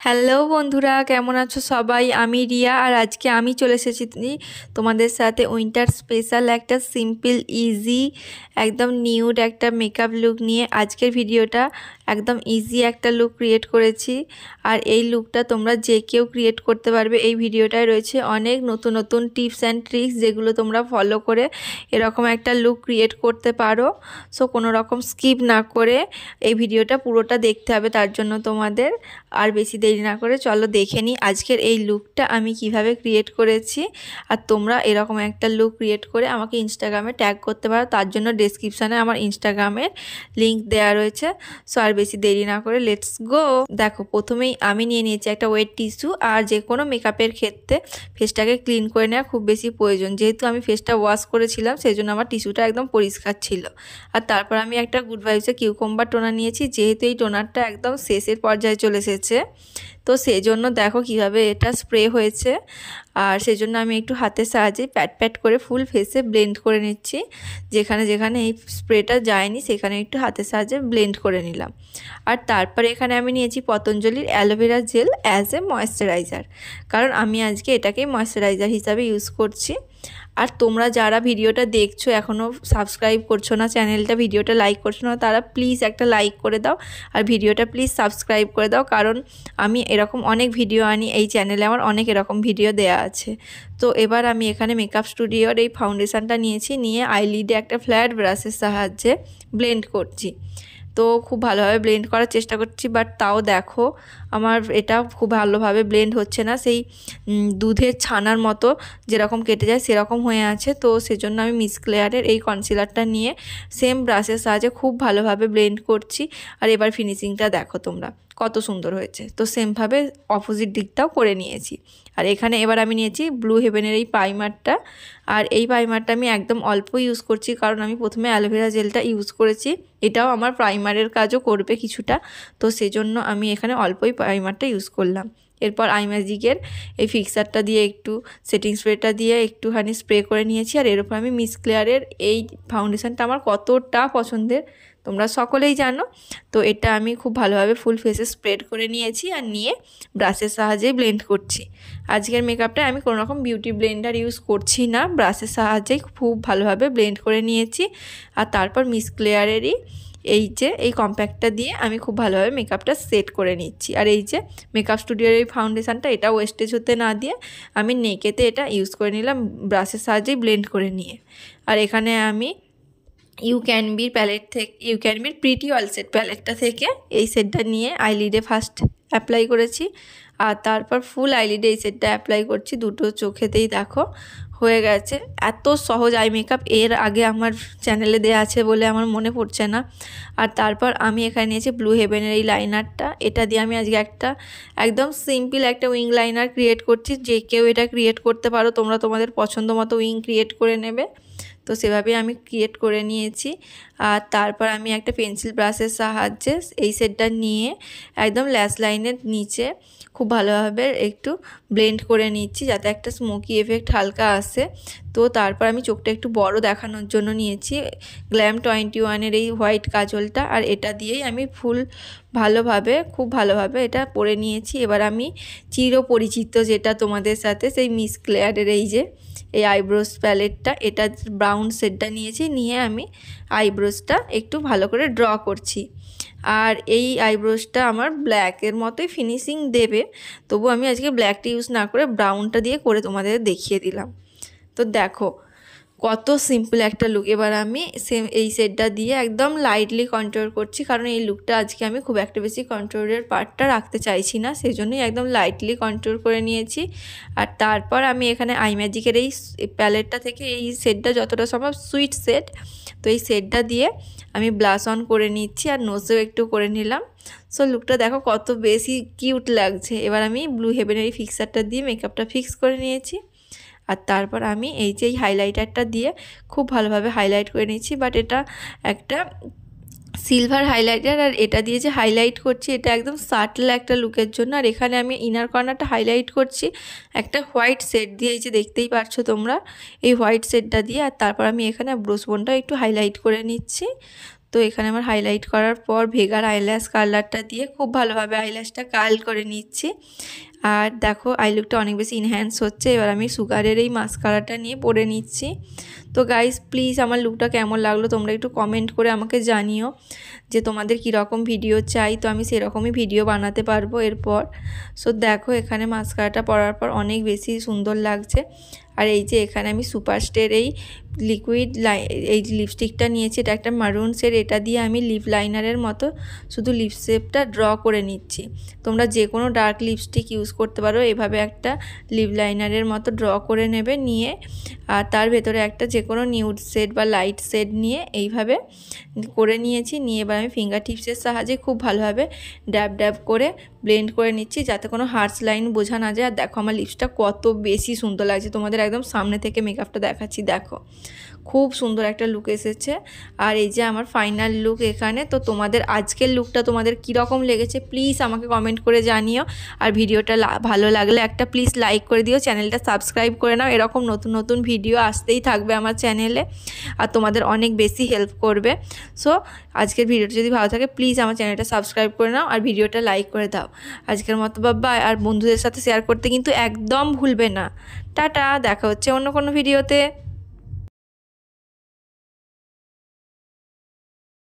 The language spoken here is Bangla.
হ্যালো বন্ধুরা, কেমন আছো সবাই? আমি রিয়া, আর আজকে আমি চলে এসেছি তোমাদের সাথে উইন্টার স্পেশাল একটা সিম্পল ইজি একদম নিউড একটা মেকআপ লুক নিয়ে। আজকের ভিডিওটা একদম ইজি একটা লুক ক্রিয়েট করেছি, আর এই লুকটা তোমরা যে কেউ ক্রিয়েট করতে পারবে। এই ভিডিওটায় রয়েছে অনেক নতুন নতুন টিপস অ্যান্ড ট্রিক্স, যেগুলো তোমরা ফলো করে এরকম একটা লুক ক্রিয়েট করতে পারো। সো কোনো রকম স্কিপ না করে এই ভিডিওটা পুরোটা দেখতে হবে তার জন্য তোমাদের। আর বেশি দেরি না করে চলো দেখে নিই আজকের এই লুকটা আমি কিভাবে ক্রিয়েট করেছি। আর তোমরা এরকম একটা লুক ক্রিয়েট করে আমাকে ইনস্টাগ্রামে ট্যাগ করতে পারো, তার জন্য ডেসক্রিপশানে আমার ইনস্টাগ্রামের লিঙ্ক দেওয়া রয়েছে। সো আর বেশি দেরি না করে লেটস গো। দেখো, প্রথমেই আমি নিয়ে নিয়েছি একটা ওয়েট টিস্যু। আর যে কোনো মেকআপের ক্ষেত্রে ফেসটাকে ক্লিন করে নেওয়া খুব বেশি প্রয়োজন, যেহেতু আমি ফেসটা ওয়াশ করেছিলাম সেই জন্য আমার টিস্যুটা একদম পরিষ্কার ছিল। আর তারপর আমি একটা গুড ভাইবসের কিউকাম্বার টোনার নিয়েছি, যেহেতু এই টোনারটা একদম শেষের পর্যায়ে চলে এসেছে। তো সেই জন্য দেখো কিভাবে এটা স্প্রে হয়েছে। আর সেই জন্য আমি একটু হাতের সাহায্যে প্যাট প্যাট করে ফুল ফেসে ব্লেন্ড করে নিচ্ছি। যেখানে যেখানে এই স্প্রেটা যায়নি সেখানে একটু হাতের সাহায্যে ব্লেন্ড করে নিলাম। আর তারপরে এখানে আমি নিয়েছি পতঞ্জলির aloe vera gel as a moisturiser, কারণ আমি আজকে এটাকেই ময়েশ্চারাইজার হিসাবে ইউজ করছি। আর তোমরা যারা ভিডিওটা দেখছো এখনও সাবস্ক্রাইব করছো না চ্যানেলটা, ভিডিওটা লাইক করছো না, তারা প্লিজ একটা লাইক করে দাও আর ভিডিওটা প্লিজ সাবস্ক্রাইব করে দাও, কারণ আমি এরকম অনেক ভিডিও আনি, এই চ্যানেলে আমার অনেক এরকম ভিডিও দেয়া আছে। তো এবার আমি এখানে মেকআপ স্টুডিওর এই ফাউন্ডেশনটা নিয়েছি, নিয়ে আইলিডে একটা ফ্ল্যাট ব্রাশের সাহায্যে ব্লেন্ড করছি। তো খুব ভালোভাবে ব্লেন্ড করার চেষ্টা করছি, বাট তাও দেখো আমার এটা খুব ভালোভাবে ব্লেন্ড হচ্ছে না। সেই দুধের ছানার মতো যেরকম কেটে যায় সেরকম হয়ে আছে। তো সেজন্য আমি মিস ক্লেয়ারের এই কনসিলারটা নিয়ে সেম ব্রাশের সাহায্যে খুব ভালোভাবে ব্লেন্ড করছি। আর এবার ফিনিশিংটা দেখো তোমরা কত সুন্দর হয়েছে। তো সেমভাবে অপোজিট দিকটাও করে নিয়েছি। আর এখানে এবার আমি নিয়েছি ব্লু হেভেনের এই প্রাইমারটা। আর এই প্রাইমারটা আমি একদম অল্প ইউজ করছি, কারণ আমি প্রথমে অ্যালোভেরা জেলটা ইউজ করেছি, এটাও আমার প্রাইমারের কাজও করবে কিছুটা। তো সেজন্য আমি এখানে অল্পই প্রাইমারটা ইউজ করলাম। এরপর আইম্যাজিকের এই ফিক্সারটা দিয়ে একটু সেটিং স্প্রেটা দিয়ে একটুখানি স্প্রে করে নিয়েছি। আর এরপর আমি মিস ক্লেয়ারের এই ফাউন্ডেশনটা আমার কতটা পছন্দের তোমরা সকলেই জানো। তো এটা আমি খুব ভালোভাবে ফুল ফেসে স্প্রেড করে নিয়েছি, আর নিয়ে ব্রাশের সাহায্যেই ব্লেন্ড করছি। আজকের মেকআপটায় আমি কোনো রকম বিউটি ব্লেন্ডার ইউজ করছি না, ব্রাশের সাহায্যেই খুব ভালোভাবে ব্লেন্ড করে নিয়েছি। আর তারপর মিস ক্লেয়ারেরই এই যে এই কম্প্যাক্টটা দিয়ে আমি খুব ভালোভাবে মেকআপটা সেট করে নিচ্ছি। আর এই যে মেকআপ স্টুডিওর এই ফাউন্ডেশনটা, এটা ওয়েস্টেজ হতে না দিয়ে আমি নেকেতে এটা ইউজ করে নিলাম ব্রাশের সাহায্যেই ব্লেন্ড করে নিয়ে। আর এখানে আমি ইউ ক্যান বির প্যালেট থেকে, ইউ ক্যান বির প্রিটি অল সেট প্যালেটটা থেকে এই সেটটা নিয়ে আইলিডে ফার্স্ট অ্যাপ্লাই করেছি। আর তারপর ফুল আইলিডে এই সেটটা অ্যাপ্লাই করছি দুটো চোখেতেই। দেখো হয়ে গেছে। এত সহজ আই মেকআপ এর আগে আমার চ্যানেলে দেওয়া আছে বলে আমার মনে পড়ছে না। আর তারপর আমি এখানে নিয়েছি ব্লু হেভেনের এই লাইনারটা, এটা দিয়ে আমি আজকে একটা একদম সিম্পল একটা উইং লাইনার ক্রিয়েট করছি। যে কেউ এটা ক্রিয়েট করতে পারো, তোমরা তোমাদের পছন্দ মতো উইং ক্রিয়েট করে নেবে। তো সেভাবেই আমি ক্রিয়েট করে নিয়েছি। আর তারপর আমি একটা পেন্সিল ব্রাশের সাহায্যে এই সেটটা নিয়ে একদম ল্যাশ লাইনের নিচে খুব ভালোভাবে একটু ব্লেন্ড করে নিচ্ছি, যাতে একটা স্মোকি এফেক্ট হালকা আসে। তো তারপর আমি চোখটা একটু বড় দেখানোর জন্য নিয়েছি গ্ল্যাম 21-এর এই হোয়াইট কাজলটা, আর এটা দিয়েই আমি ফুল ভালোভাবে খুব ভালোভাবে এটা পরে নিয়েছি। এবার আমি চিরপরিচিত যেটা তোমাদের সাথে, সেই মিস ক্লেয়ারের এই যে এই আইব্রোস প্যালেটটা, এটা ব্রাউন শেডটা নিয়েছি, নিয়ে আমি আইব্রোসটা একটু ভালো করে ড্র করছি। আর এই আইব্রোসটা আমার ব্ল্যাকের মতোই ফিনিশিং দেবে, তবু আমি আজকে ব্ল্যাকটা ইউজ না করে ব্রাউনটা দিয়ে করে তোমাদের দেখিয়ে দিলাম। তো দেখো কত সিম্পল একটা লুক। এবার আমি সেম এই শেডটা দিয়ে একদম লাইটলি কন্ট্রোল করছি, কারণ এই লুকটা আজকে আমি খুব একটা বেশি কন্ট্রোলের পার্টটা রাখতে চাইছি না, সেই জন্যই একদম লাইটলি কন্ট্রোল করে নিয়েছি। আর তারপর আমি এখানে আইম্যাজিকের এই প্যালেটটা থেকে এই শেডটা যতটা সম্ভব সুইট শেড, তো এই শেডটা দিয়ে আমি ব্লাশ অন করে নিচ্ছি, আর নোজেও একটু করে নিলাম। সো লুকটা দেখো কত বেশি কিউট লাগছে। এবার আমি ব্লু হেভেনের এই ফিক্সারটা দিয়ে মেকআপটা ফিক্স করে নিয়েছি। আর তারপর আমি এই যে হাইলাইটারটা দিয়ে খুব ভালোভাবে হাইলাইট করে নিচ্ছি, বাট এটা একটা সিলভার হাইলাইটার, আর এটা দিয়ে যে হাইলাইট করছি এটা একদম সাটল একটা লুকের জন্য। আর এখানে আমি ইনার কর্নারটা হাইলাইট করছি একটা হোয়াইট শেড দিয়ে, এই যে দেখতেই পাচ্ছ তোমরা এই হোয়াইট শেডটা দিয়ে। আর তারপর আমি এখানে ব্রোস বোনটা একটু হাইলাইট করে নিচ্ছি। তো এখানে আমার হাইলাইট করার পর ভেগার আইল্যাশ কালারটা দিয়ে খুব ভালোভাবে আইল্যাশটা কার্ল করে নিচ্ছি। আর দেখো আই লুকটা অনেক বেশি ইনহ্যান্স হচ্ছে। এবার আমি সুগারের এই মাস্কারাটা নিয়ে পরে নিচ্ছি। তো গাইস প্লিজ আমার লুকটা কেমন লাগলো তোমরা একটু কমেন্ট করে আমাকে জানিও যে তোমাদের কীরকম ভিডিও চাই, তো আমি সেরকমই ভিডিও বানাতে পারবো এরপর। সো দেখো এখানে মাস্কারাটা পরার পর অনেক বেশি সুন্দর লাগছে। আর এই যে এখানে আমি সুপারস্টের এই লিকুইড এই লিপস্টিকটা নিয়েছি, এটা একটা মারুন শেড, এটা দিয়ে আমি লিপ লাইনারের মতো শুধু লিপ শেপটা ড্র করে নিচ্ছি। তোমরা যে কোনো ডার্ক লিপস্টিক ইউজ করতে পারো, এভাবে একটা লিপ লাইনারের মতো ড্র করে নেবে, নিয়ে আর তার ভেতরে একটা যে কোনো নিউড শেড বা লাইট শেড নিয়ে এইভাবে করে নিয়েছি। নিয়ে এবার আমি ফিঙ্গার টিপসের সাহায্যে খুব ভালোভাবে ড্যাব ড্যাব করে ব্লেন্ড করে নিচ্ছি যাতে কোনো হার্শ লাইন বোঝা না যায়। আর দেখো আমার লিপসটা কত বেশি সুন্দর লাগছে, তোমাদের একদম সামনে থেকে মেকআপটা দেখাচ্ছি। দেখো খুব সুন্দর একটা লুক এসেছে। আর এই যে আমার ফাইনাল লুক এখানে। তো তোমাদের আজকের লুকটা তোমাদের কীরকম লেগেছে প্লিজ আমাকে কমেন্ট করে জানিও। আর ভিডিওটা ভালো লাগলে একটা প্লিজ লাইক করে দিও, চ্যানেলটা সাবস্ক্রাইব করে নাও, এরকম নতুন নতুন ভিডিও আসতেই থাকবে আমার চ্যানেলে আর তোমাদের অনেক বেশি হেল্প করবে। সো আজকের ভিডিওটা যদি ভালো থাকে প্লিজ আমার চ্যানেলটা সাবস্ক্রাইব করে নাও আর ভিডিওটা লাইক করে দাও। আজকের মতো বাই। আর বন্ধুদের সাথে শেয়ার করতে কিন্তু একদম ভুলবে না। টাটা, দেখা হচ্ছে অন্য কোনো ভিডিওতে।